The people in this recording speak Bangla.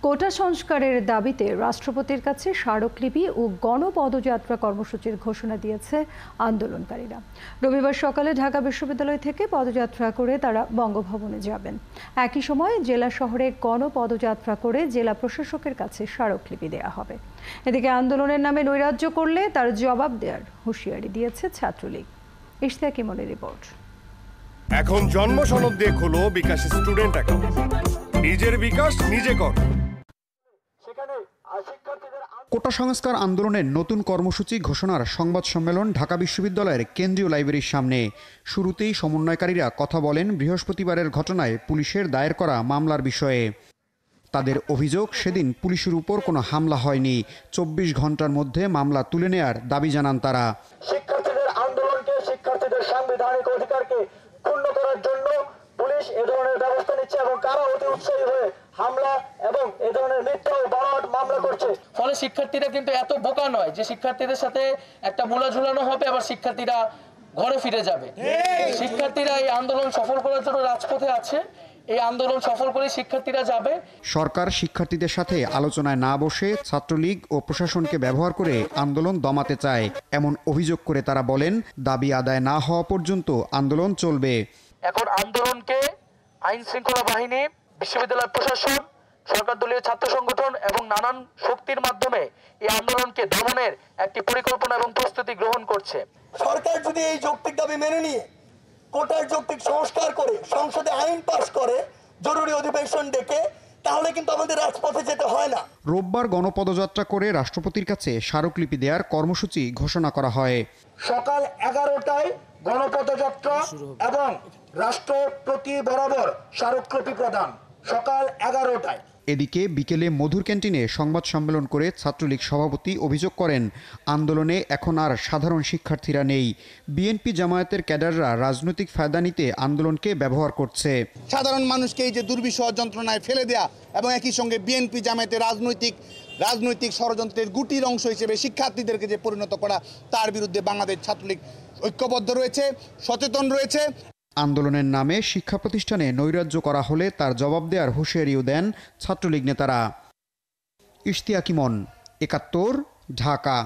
কোটা সংস্কারের দাবিতে রাষ্ট্রপতির কাছে স্মারকলিপি ও গণপদযাত্রা কর্মসূচির ঘোষণা দিয়েছে আন্দোলনকারীরা। রবিবার সকালে ঢাকা বিশ্ববিদ্যালয় থেকে পদযাত্রা করে তারা বঙ্গভবনে যাবেন। একই সময় জেলা শহরে গণপদযাত্রা করে জেলা প্রশাসকের কাছে স্মারকলিপি দেওয়া হবে। এদিকে আন্দোলনের নামে নৈরাজ্য করলে তার জবাব দেওয়ার হুঁশিয়ারি দিয়েছে ছাত্রলীগ। ইশতিয়াক ইমনের রিপোর্ট। এখন জন্ম সনদ দিয়ে খোলো বিকাশ স্টুডেন্ট অ্যাকাউন্ট। নিজের বিকাশ নিজে কর। কোটা সংস্কার আন্দোলনের নতুন কর্মসূচি ঘোষণার সংবাদ সম্মেলন ঢাকা বিশ্ববিদ্যালয়ের কেন্দ্রীয় লাইব্রেরির সামনে। শুরুতেই সমন্বয়কারীরা কথা বলেন বৃহস্পতিবারের ঘটনায় পুলিশের দায়ের করা মামলার বিষয়ে। তাদের অভিযোগ, সেদিন পুলিশের উপর কোনো হামলা হয়নি। 24 ঘন্টার মধ্যে মামলা তুলে নেয়ার দাবি জানান তারা। শিক্ষার্থীদের আন্দোলনকে, শিক্ষার্থীদের সাংবিধানিক অধিকারকে ক্ষুণ্ণ করার জন্য পুলিশ এ ধরনের ব্যবস্থা নিচ্ছে এবং কারা অতি উৎসাহী হয়ে হামলা এবং এ ধরনের মিথ্যা ও বানোয়াট মামলা করছে। ফলে শিক্ষার্থীরা কিন্তু এত বোকা নয় যে শিক্ষার্থীদের সাথে একটা মূলা ঝুলানো হবে আবার শিক্ষার্থীরা ঘরে ফিরে যাবে। শিক্ষার্থীরা এই আন্দোলন সফল করার জন্য রাজপথে আছে। এই আন্দোলন সফল করে শিক্ষার্থীরা যাবে। সরকার শিক্ষার্থীদের সাথে আলোচনায় না বসে ছাত্রলীগ ও প্রশাসনকে ব্যবহার করে আন্দোলন দমাতে চায়, এমন অভিযোগ করে তারা বলেন, দাবি আদায় না হওয়া পর্যন্ত আন্দোলন চলবে। এখন আন্দোলনকে আইন শৃঙ্খলা বাহিনী, বিশ্ববিদ্যালয় প্রশাসন, সরকার দলীয় ছাত্র সংগঠন এবং নানান শক্তির মাধ্যমে এই আন্দোলনকে দমনের একটি পরিকল্পনা এবং প্রস্তুতি গ্রহণ করছে। সরকার যদি এই যৌক্তিক দাবি মেনে নিয়ে কোটার যৌক্তিক সংস্কার করে সংসদে আইন পাস করে জরুরি অধিবেশন ডেকে, তাহলে কিন্তু আমাদের রাজপথে যেতে হয় না। রোববার গণপদযাত্রা করে রাষ্ট্রপতির কাছে স্মারকলিপি দেওয়ার কর্মসূচি ঘোষণা করা হয়। সকাল 11টায় গণপদযাত্রা এবং রাষ্ট্রপতি বরাবর স্মারকলিপি প্রদান সকাল 11টায়। এদিকে বিকেলে মধুর ক্যান্টিনে সংবাদ সম্মেলন করে ছাত্রলীগ সভাপতি অভিযোগ করেন, আন্দোলনে এখন আর সাধারণ শিক্ষার্থীরা নেই। বিএনপি জামায়াতের ক্যাডাররা রাজনৈতিক ফায়দা নিতে আন্দোলনকে ব্যবহার করছে। সাধারণ মানুষকে এই যে দুর্বিষহ যন্ত্রণায় ফেলে দেয়া এবং একই সঙ্গে বিএনপি জামায়াতের রাজনৈতিক ষড়যন্ত্রের গুটির অংশ হিসেবে শিক্ষার্থীদেরকে যে পরিণত করা, তার বিরুদ্ধে বাংলাদেশ ছাত্রলীগ ঐক্যবদ্ধ রয়েছে, সচেতন রয়েছে। আন্দোলনের নামে শিক্ষা প্রতিষ্ঠানে নৈরাজ্য করা হলে তার জবাব দেওয়ার হুঁশিয়ারিও দেন ছাত্রলীগ নেতারা। ইশতিয়াক ইমন, ৭১, ঢাকা।